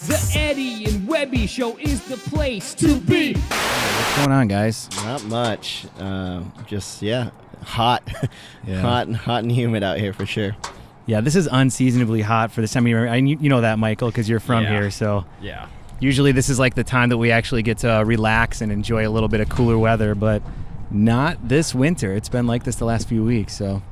The Eddie and Webby show is the place to be. What's going on, guys? Not much. Hot. Yeah. Hot and humid out here for sure. Yeah, this is unseasonably hot for this time of year. And you know that, Michael, because you're from here. So yeah, usually this is like the time that we actually get to relax and enjoy a little bit of cooler weather, but not this winter. It's been like this the last few weeks. So,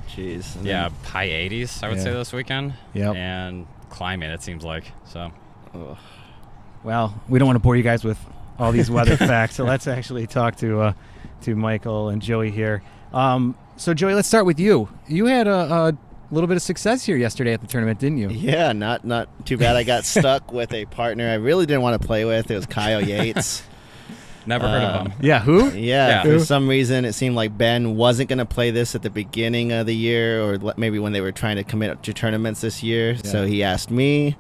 jeez. yeah, high 80s, I would say, this weekend. Yep. And climbing, it seems like. So, well, we don't want to bore you guys with all these weather facts, so let's actually talk to Michael and Joey here. So, Joey, let's start with you. You had a little bit of success here yesterday at the tournament, didn't you? Yeah, not too bad. I got stuck with a partner I really didn't want to play with. It was Kyle Yates. never heard of him. Yeah, who? Yeah, Who? for some reason it seemed like Ben wasn't going to play this at the beginning of the year, or maybe when they were trying to commit to tournaments this year. Yeah. So he asked me.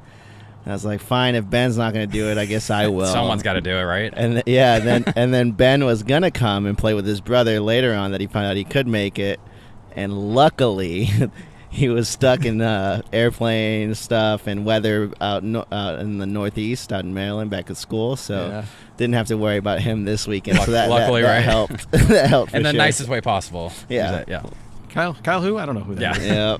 I was like, fine, if Ben's not going to do it, I guess I will. Someone's got to do it, right? And then Ben was going to come and play with his brother later on, that he found out he could make it. And luckily, he was stuck in airplane stuff and weather out in the Northeast, out in Maryland, back at school. So didn't have to worry about him this weekend. So that right? helped. That helped In for the sure. nicest way possible. Yeah. Yeah. Kyle who? I don't know who that is. Yeah,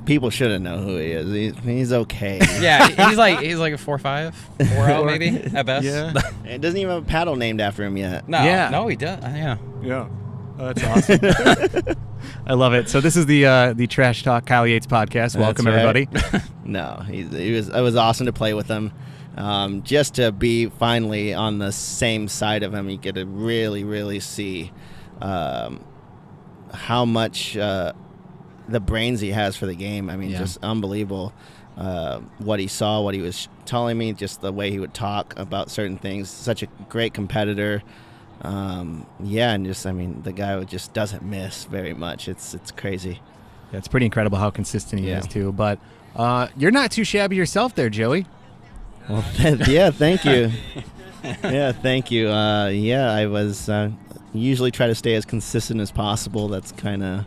people shouldn't know who he is. He's okay. Yeah, he's like a 4.5, 4.0 maybe at best. Yeah. It doesn't even have a paddle named after him yet. No, Yeah. no, he does. Yeah. Yeah. Oh, that's awesome. I love it. So this is the Trash Talk Kyle Yates podcast. Welcome, That's right. everybody. No, it was awesome to play with him. Just to be finally on the same side of him, you get to really, really see how much the brains he has for the game. I mean, just unbelievable. What he saw, what he was telling me, just the way he would talk about certain things. Such a great competitor. And just, I mean, the guy just doesn't miss very much. It's crazy. Yeah, it's pretty incredible how consistent he is too. But you're not too shabby yourself there, Joey. Well, yeah, thank you. Yeah, thank you. I was usually try to stay as consistent as possible. That's kind of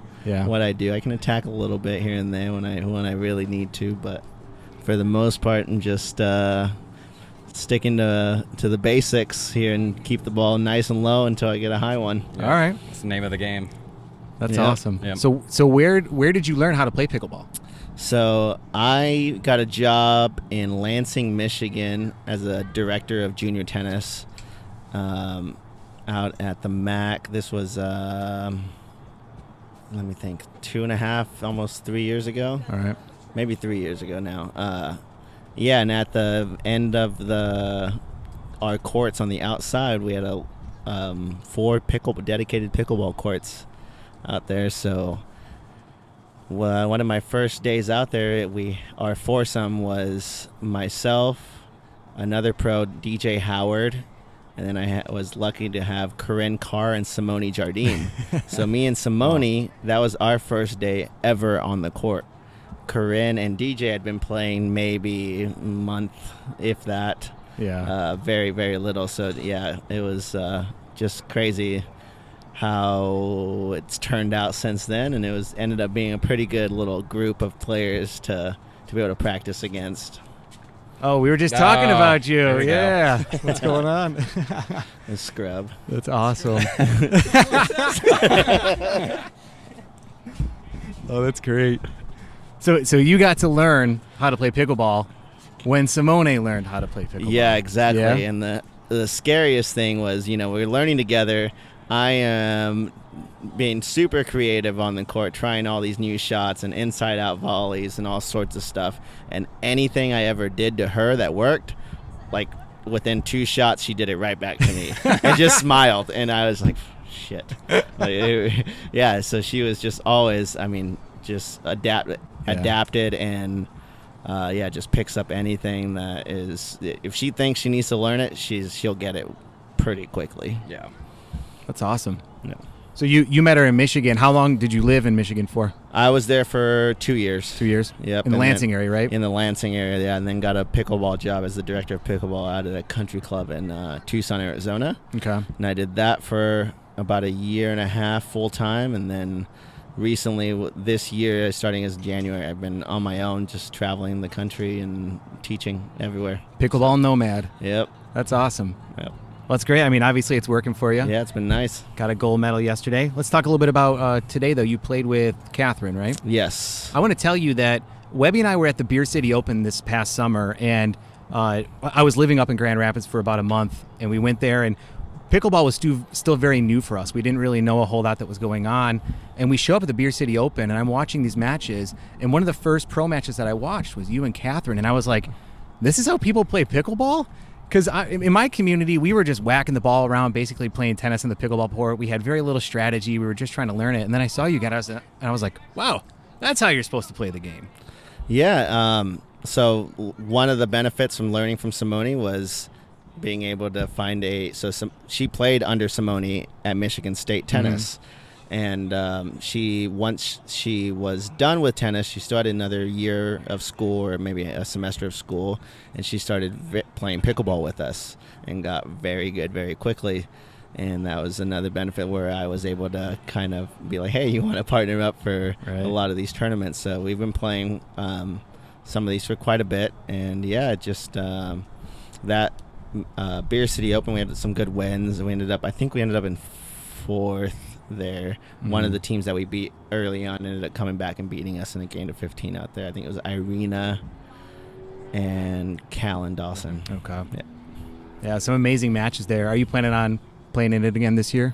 what I do. I can attack a little bit here and there when I really need to, but for the most part, I'm just sticking to the basics here and keep the ball nice and low until I get a high one. All right, It's the name of the game. that's Yeah. awesome. Yeah. So where did you learn how to play pickleball? So I got a job in Lansing, Michigan as a director of junior tennis out at the MAC. This was, let me think, 2.5, almost 3 years ago. All right. Maybe 3 years ago now. And at the end of our courts on the outside, we had 4 dedicated pickleball courts out there. So one of my first days out there, our foursome was myself, another pro, DJ Howard, and then I was lucky to have Corinne Carr and Simone Jardine. So me and Simone, that was our first day ever on the court. Corinne and DJ had been playing maybe a month, if that. Yeah. Very, very little. So, yeah, it was just crazy how it's turned out since then, and it ended up being a pretty good little group of players to be able to practice against. Oh, we were just talking about you. there we go. Yeah. What's going on? A scrub. That's awesome. Oh, that's great. So you got to learn how to play pickleball when Simone learned how to play pickleball. Yeah, exactly. Yeah? And the scariest thing was, we were learning together. I am being super creative on the court, trying all these new shots and inside-out volleys and all sorts of stuff. And anything I ever did to her that worked, like within 2 shots, she did it right back to me and just smiled. And I was like, shit. So she was just always, just adapted and just picks up anything that is. If she thinks she needs to learn it, she'll get it pretty quickly. Yeah. That's awesome. Yeah. So you met her in Michigan. How long did you live in Michigan for? I was there for 2 years. 2 years? Yep. In the and Lansing then- area, right? In the Lansing area, yeah, and then got a pickleball job as the director of pickleball out at a country club in Tucson, Arizona. Okay. And I did that for about a year and a half full time, and then recently, this year, starting as January, I've been on my own, just traveling the country and teaching everywhere. Pickleball nomad. Yep. That's awesome. Yep. Well, that's great. I mean, obviously it's working for you. Yeah, it's been nice. Got a gold medal yesterday. Let's talk a little bit about today, though. You played with Catherine, right? Yes. I want to tell you that Webby and I were at the Beer City Open this past summer, and I was living up in Grand Rapids for about a month, and we went there, and pickleball was still very new for us. We didn't really know a whole lot that was going on, and we show up at the Beer City Open, and I'm watching these matches, and one of the first pro matches that I watched was you and Catherine, and I was like, this is how people play pickleball? Because in my community, we were just whacking the ball around, basically playing tennis in the pickleball court. We had very little strategy. We were just trying to learn it, and then I saw you guys, and I was like, wow, that's how you're supposed to play the game. Yeah. So one of the benefits from learning from Simone was being able to find she played under Simone at Michigan State tennis, and once she was done with tennis, she still had another year of school or maybe a semester of school, and she started playing pickleball with us and got very good very quickly. And that was another benefit where I was able to kind of be like, hey, you want to partner up for a lot of these tournaments. So we've been playing some of these for quite a bit. And, yeah, just that Beer City Open, we had some good wins. I think we ended up in 4th there. One of the teams that we beat early on ended up coming back and beating us in a game of 15 out there. I think it was Irina and Callan Dawson. Okay. Yeah, some amazing matches there. Are you planning on playing in it again this year?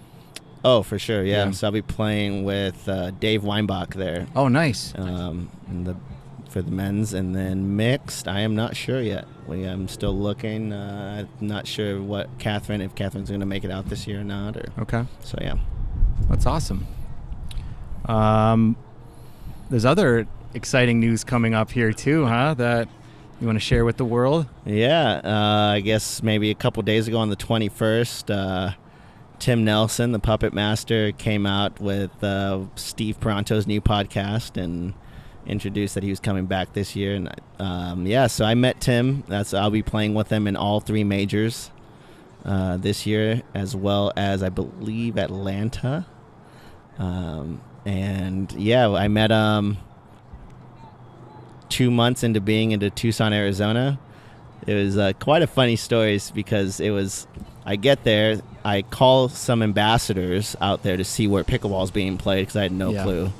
Oh, for sure, yeah. So I'll be playing with Dave Weinbach there. Oh, nice. For the men's, and then mixed, I am not sure yet. I'm still looking. I'm not sure if Catherine's going to make it out this year or not. Okay. So, yeah. That's awesome. There's other exciting news coming up here, too, huh, that you want to share with the world? Yeah. I guess maybe a couple days ago on the 21st, Tim Nelson, the Puppet Master, came out with Steve Peranto's new podcast and introduced that he was coming back this year. And so I met Tim. I'll be playing with him in all 3 majors this year, as well as I believe Atlanta. I met 2 months into being into Tucson, Arizona. It was quite a funny story because I get there, I call some ambassadors out there to see where pickleball is being played because I had no clue.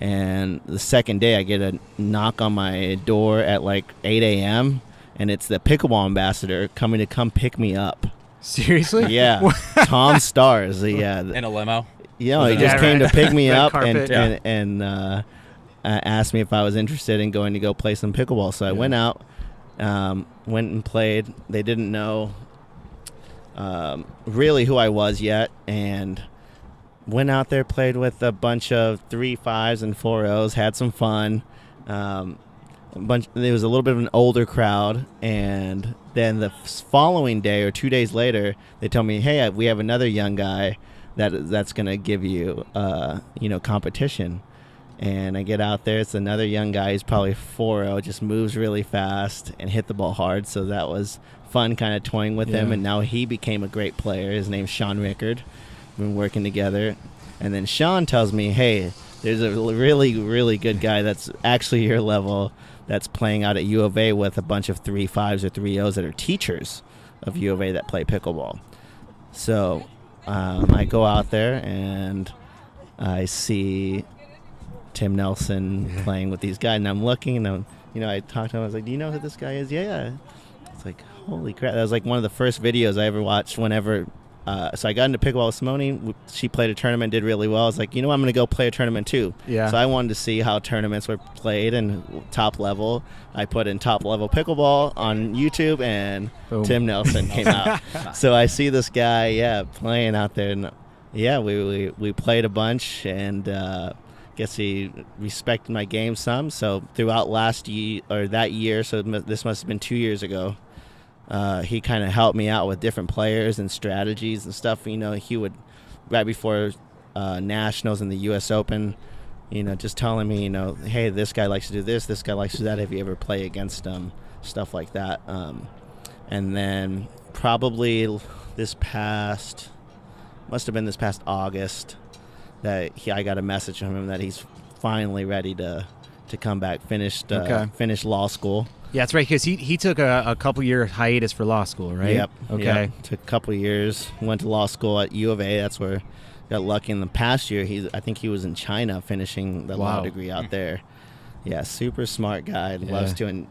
And the second day, I get a knock on my door at like 8 a.m., and it's the pickleball ambassador coming to come pick me up. Seriously? Yeah. Tom Stars. Yeah. In a limo? Yeah, he just came to pick me up carpet, and asked me if I was interested in going to go play some pickleball. So I went out, went and played. They didn't know really who I was yet, and went out there, played with a bunch of 3-5s and 4-0s, had some fun. There was a little bit of an older crowd, and then the following day or 2 days later, they told me, hey, we have another young guy that's going to give you competition. And I get out there, it's another young guy, he's probably 4-0, just moves really fast and hit the ball hard. So that was fun, kind of toying with him, and now he became a great player. His name's Sean Rickard. We've been working together. And then Sean tells me, hey, there's a really, really good guy that's actually your level that's playing out at U of A with a bunch of 3-5s or 3-0s that are teachers of U of A that play pickleball. So I go out there and I see Tim Nelson playing with these guys, and I'm looking, and I talked to him. I was like, do you know who this guy is? Yeah. It's like, holy crap. That was like one of the first videos I ever watched whenever so I got into pickleball with Simone. She played a tournament, did really well. I was like, I'm going to go play a tournament too. Yeah. So I wanted to see how tournaments were played and top level. I put in top level pickleball on YouTube, and boom. Tim Nelson came out. So I see this guy, playing out there, and we played a bunch, and guess he respected my game some. So throughout that year, so this must have been 2 years ago. He kind of helped me out with different players and strategies and stuff. He would, right before nationals and the U.S. Open, just telling me, hey, this guy likes to do this guy likes to do that. Have you ever play against him? Stuff like that. And then probably must have been this past August, that I got a message from him that he's finally ready to come back. Finished law school. Yeah, that's right, because he took a couple-year hiatus for law school, right? Yep. Okay. Yep. Took a couple of years. Went to law school at U of A. That's where got lucky. In the past year, I think he was in China finishing the law degree out there. Yeah, super smart guy. Loves to.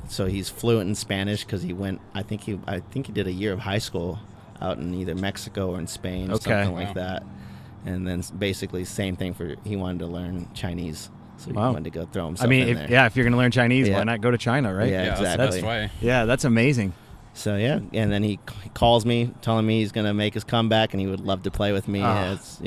So he's fluent in Spanish because he went. I think he did a year of high school out in either Mexico or in Spain, something like that. And then basically same thing for he wanted to learn Chinese. So he wanted to go throw himself in there. If you're going to learn Chinese, why not go to China, right? Yeah, exactly. That's the best way. Yeah, that's amazing. So, yeah, and then he calls me telling me he's going to make his comeback and he would love to play with me. That's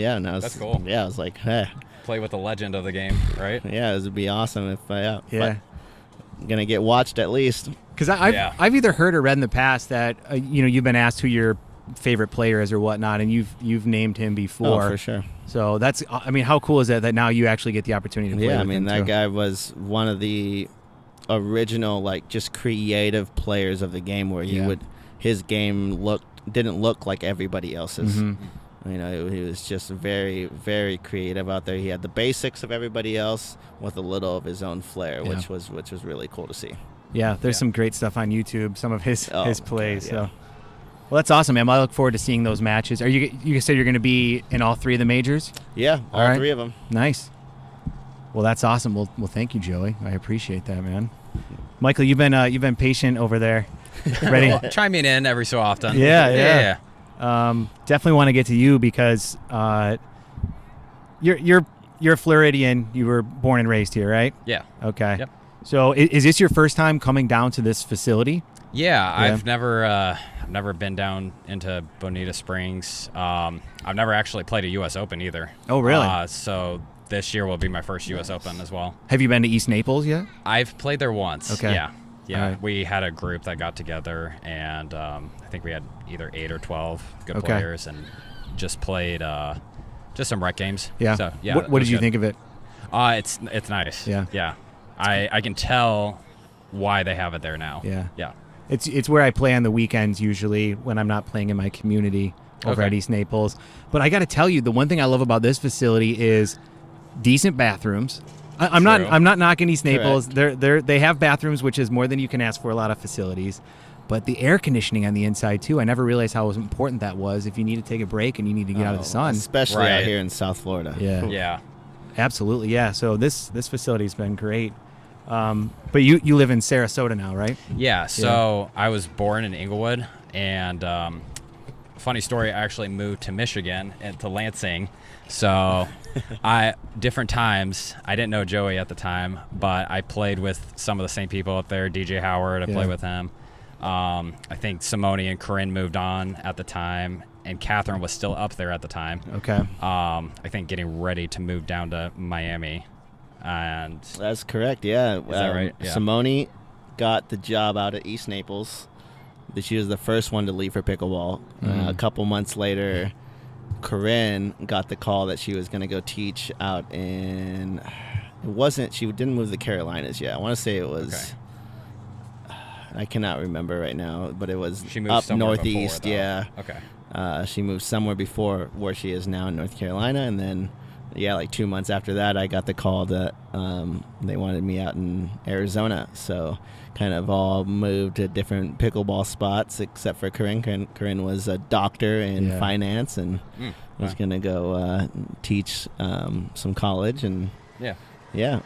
cool. Yeah, I was like, hey. Play with the legend of the game, right? Yeah, it would be awesome if I'm going to get watched at least. Because I've either heard or read in the past that, you've been asked who your favorite player is or whatnot, and you've named him before. Oh, for sure. So that's, how cool is that now you actually get the opportunity to play with him that too? guy was one of the original, just creative players of the game where his game didn't look like everybody else's. Mm-hmm. He was just very, very creative out there. He had the basics of everybody else with a little of his own flair, which was really cool to see. Yeah, there's some great stuff on YouTube, some of his plays. God, yeah. So. Well, that's awesome, man. I look forward to seeing those matches. You said you're going to be in all three of the majors? Yeah, all three of them. Nice. Well, that's awesome. Well, thank you, Joey. I appreciate that, man. Michael, you've been patient over there. Ready? Chiming in every so often. Yeah. Definitely want to get to you because you're a Floridian. You were born and raised here, right? Yeah. Okay. Yep. So is this your first time coming down to this facility? Yeah. I've never been down into Bonita Springs. I've never actually played a U.S. Open either. Oh, really? So this year will be my first U.S. Open as well. Have you been to East Naples yet? I've played there once. Okay. Yeah. Right. We had a group that got together, and I think we had either 8 or 12 good players, and just played just some rec games. Yeah. So yeah. What did you think of it? It's nice. Yeah. Yeah. I can tell why they have it there now. Yeah. Yeah. It's where I play on the weekends usually when I'm not playing in my community over at East Naples. But I got to tell you, the one thing I love about this facility is decent bathrooms. I'm not knocking East Naples. They have bathrooms, which is more than you can ask for a lot of facilities. But the air conditioning on the inside too. I never realized how important that was. If you need to take a break and you need to get out of the sun, especially out here in South Florida. Yeah. Yeah. Absolutely. Yeah. So this facility's been great. But you live in Sarasota now, right? Yeah. So I was born in Inglewood, and funny story, I actually moved to Michigan and to Lansing. So different times, I didn't know Joey at the time, but I played with some of the same people up there. DJ Howard, I played with him. I think Simone and Corinne moved on at the time, and Catherine was still up there at the time. Okay. I think getting ready to move down to Miami. And that's correct, yeah. Is that right? Yeah. Simone got the job out at East Naples. She was the first one to leave for pickleball. A couple months later, Corinne got the call that she was going to go teach out in. She didn't move to the Carolinas yet. I want to say it was. Okay. I cannot remember right now, but it was up northeast. Before, yeah. Okay. She moved somewhere before where she is now in North Carolina, and then. Yeah, like 2 months after that, I got the call that they wanted me out in Arizona. So kind of all moved to different pickleball spots except for Corinne. Corinne was a doctor in finance and was going to go teach some college. And and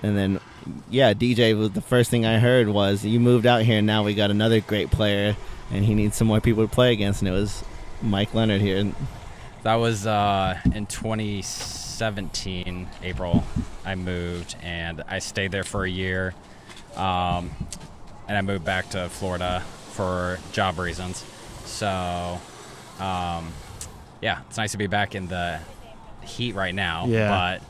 then, DJ was the first thing I heard was, you moved out here and now we got another great player and he needs some more people to play against. And it was Mike Leonard here. That was in 2017, April, I moved, and I stayed there for a year, and I moved back to Florida for job reasons. So, it's nice to be back in the heat right now, but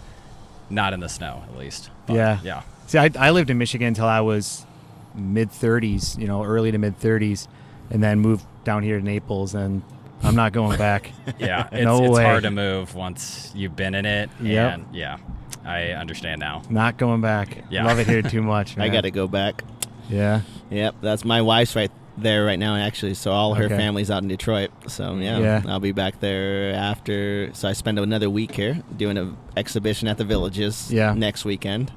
not in the snow, at least. But, yeah. See, I lived in Michigan until I was mid-30s, early to mid-30s, and then moved down here to Naples, and I'm not going back. Yeah, it's hard to move once you've been in it. Yep. And I understand now. Not going back. Yeah. Love it here too much, man. I got to go back. Yeah. Yep, that's my wife's there right now, actually. So all her Okay. family's out in Detroit. So Yeah. I'll be back there after. So I spend another week here doing an exhibition at the Villages next weekend,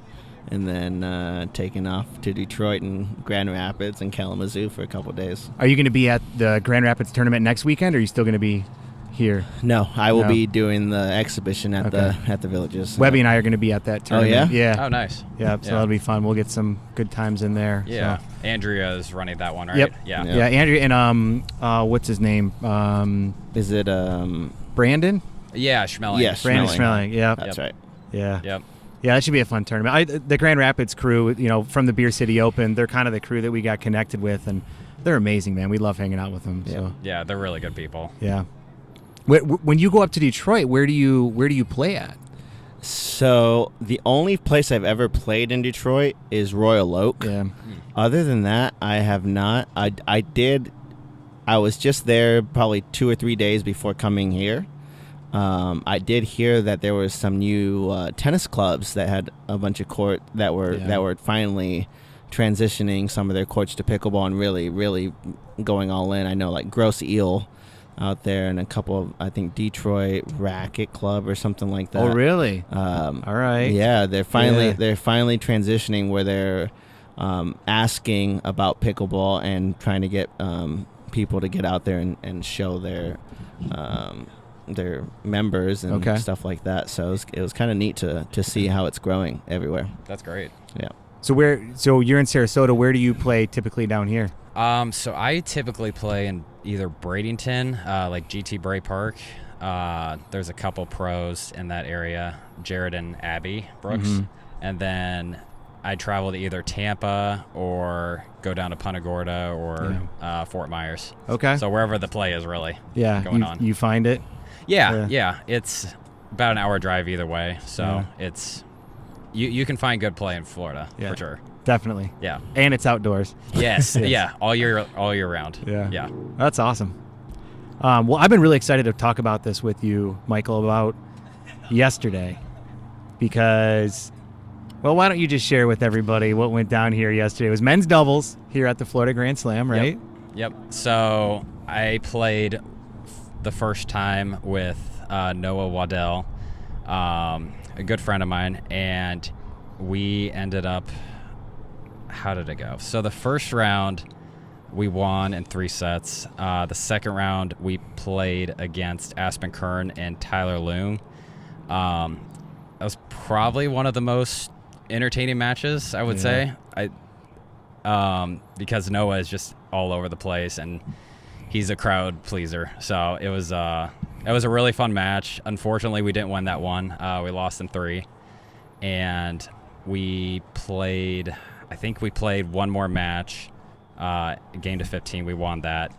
and then taking off to Detroit and Grand Rapids and Kalamazoo for a couple of days. Are you going to be at the Grand Rapids tournament next weekend, or are you still going to be here? No, I will No. be doing the exhibition at the Villages. Webby and I are going to be at that tournament. yeah? Yeah. Oh, nice. Yeah, so that'll be fun. We'll get some good times in there. Yeah. So. Andrea's running that one, right? Yep. Yeah. Yeah. Yeah, Andrew and what's his name? Is it Brandon? Yeah, Schmeling. Yes. Brandon Schmeling. Schmeling. Yeah. That's right. Yeah. Yep. Yeah, that should be a fun tournament. The Grand Rapids crew, from the Beer City Open, they're kind of the crew that we got connected with, and they're amazing, man. We love hanging out with them. So Yeah, they're really good people. yeah. When you go up to Detroit, where do you play at? So the only place I've ever played in Detroit is Royal Oak. Yeah. Other than that, I have not. I was just there probably 2 or 3 days before coming here. I did hear that there was some new tennis clubs that had a bunch of court that were finally transitioning some of their courts to pickleball and really, really going all in. I know like Gross Eel out there and a couple of, I think, Detroit Racket Club or something like that. Oh, really? All right. Yeah, they're finally transitioning where they're asking about pickleball and trying to get people to get out there and show their members and stuff like that. So it was kind of neat to see how it's growing everywhere. That's great. Yeah. So you're in Sarasota. Where do you play typically down here? So I typically play in either Bradenton, like GT Bray Park. There's a couple pros in that area, Jared and Abby Brooks. And then I travel to either Tampa or go down to Punta Gorda or Fort Myers. Okay. So wherever the play is really you, going on. You find it? Yeah. It's about an hour drive either way. So it's you can find good play in Florida for sure. Definitely. Yeah. And it's outdoors. Yes. Yeah. All year round. Yeah. Yeah. That's awesome. Well, I've been really excited to talk about this with you, Michael, about yesterday because, well, why don't you just share with everybody what went down here yesterday? It was men's doubles here at the Florida Grand Slam, right? Yep. So I played the first time with Noah Waddell, a good friend of mine, and we ended up, how did it go? So the first round we won in 3 sets. The second round we played against Aspen Kern and Tyler Loong. That was probably one of the most entertaining matches, I would say. Because Noah is just all over the place and he's a crowd pleaser. So it was a really fun match. Unfortunately, we didn't win that one. We lost in 3, and we played. I think we played one more match, game to 15. We won that,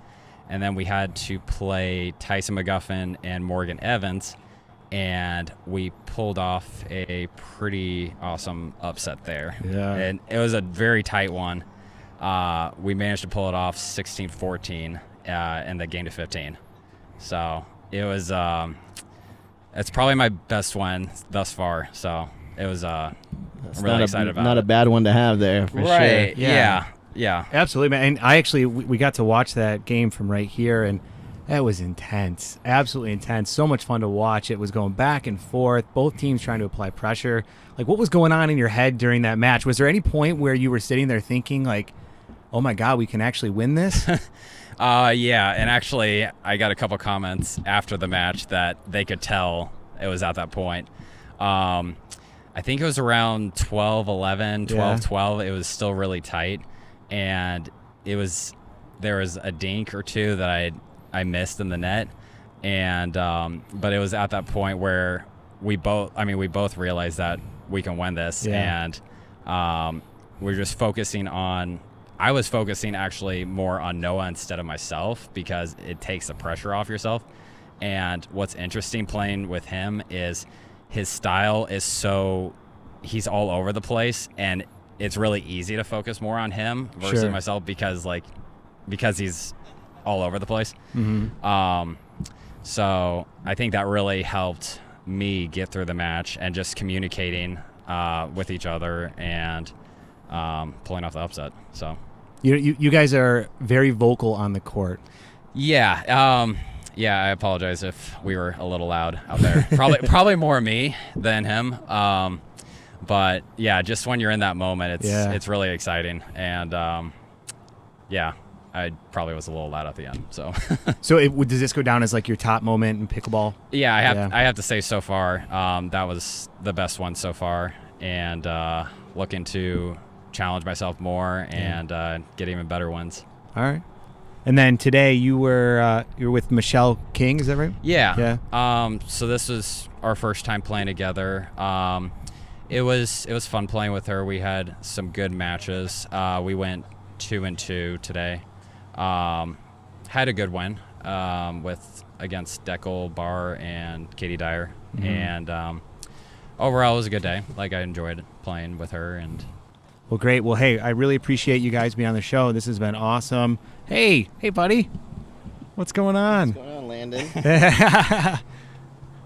and then we had to play Tyson McGuffin and Morgan Evans, and we pulled off a pretty awesome upset there. Yeah. And it was a very tight one. We managed to pull it off 16-14 in the game to 15. So it was it's probably my best one thus far. So it was I'm really excited about it. Not a bad one to have there, for right. sure. Yeah. Absolutely, man. And we got to watch that game from right here, and that was intense. Absolutely intense. So much fun to watch. It was going back and forth, both teams trying to apply pressure. Like, what was going on in your head during that match? Was there any point where you were sitting there thinking, like, oh my God, we can actually win this? Yeah, and actually I got a couple comments after the match that they could tell it was at that point. I think it was around 12-11, 12-12. It was still really tight, and there was a dink or two that I missed in the net, and but it was at that point where we both realized that we can win this, and we're just focusing on. I was focusing actually more on Noah instead of myself because it takes the pressure off yourself. And what's interesting playing with him is his style is he's all over the place, and it's really easy to focus more on him versus myself because he's all over the place. Mm-hmm. So I think that really helped me get through the match and just communicating with each other and pulling off the upset. So You guys are very vocal on the court. Yeah. Yeah, I apologize if we were a little loud out there. Probably more me than him. But yeah, just when you're in that moment, it's really exciting. And yeah, I probably was a little loud at the end. So So does this go down as like your top moment in pickleball? yeah, I have to say so far, that was the best one so far. And looking to challenge myself more and get even better ones. All right. And then today you were with Michelle King, is that right? Yeah. So this was our first time playing together. It was fun playing with her. We had some good matches. We went 2-2 today. Had a good win against Deckel, Barr, and Katie Dyer. Mm-hmm. And overall, it was a good day. Like, I enjoyed playing with her. And well, great. Well, hey, I really appreciate you guys being on the show. This has been awesome. Hey, buddy. What's going on? What's going on, Landon?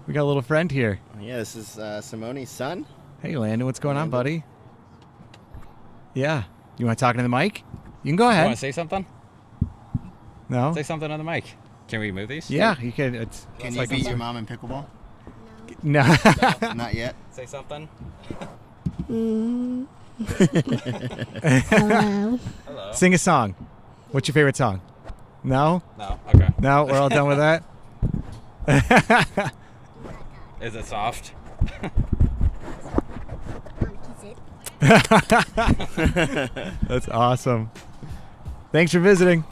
We got a little friend here. Yeah, this is Simone's son. Hey, Landon. What's going on, buddy? Yeah. You want to talk into the mic? You can go ahead. You want to say something? No? Say something on the mic. Can we move these? Yeah, you can. Can you beat your mom in pickleball? No. Not yet. Say something. Hello. Hello. Sing a song. What's your favorite song? No? No. Okay. No? We're all done with that? Is it soft? That's awesome. Thanks for visiting.